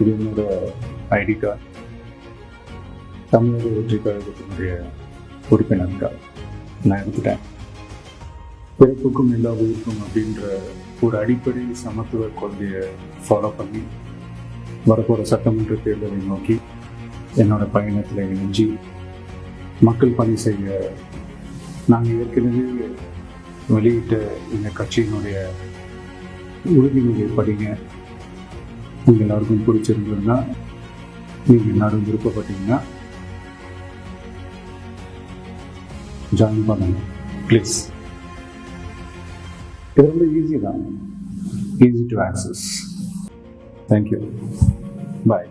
இது என்னோட ID card. தமிழக வெற்றி கழகத்தினுடைய உறுப்பினர் கார்டு நான் எடுத்துட்டேன். பிறப்புக்கும் எல்லா உயிருக்கும் அப்படின்ற ஒரு அடிப்படை சமத்துவ கொள்கையை ஃபாலோ பண்ணி வரப்போகிற சட்டமன்ற தேர்தலை நோக்கி என்னோட பயணத்தில் இணைஞ்சி மக்கள் பணி செய்ய நாங்கள் ஏற்கனவே வெளியிட்ட எங்கள் கட்சியினுடைய உறுதிமொழியை படிங்க. உங்கள் எல்லாருக்கும் பிடிச்சிருந்ததுன்னா, நீங்கள் எல்லாரும் விருப்பப்பட்டீங்கன்னா ஜாயின் பண்ணுங்க ப்ளீஸ். இது ரொம்ப ஈஸி தான், easy to access. Thank you, bye.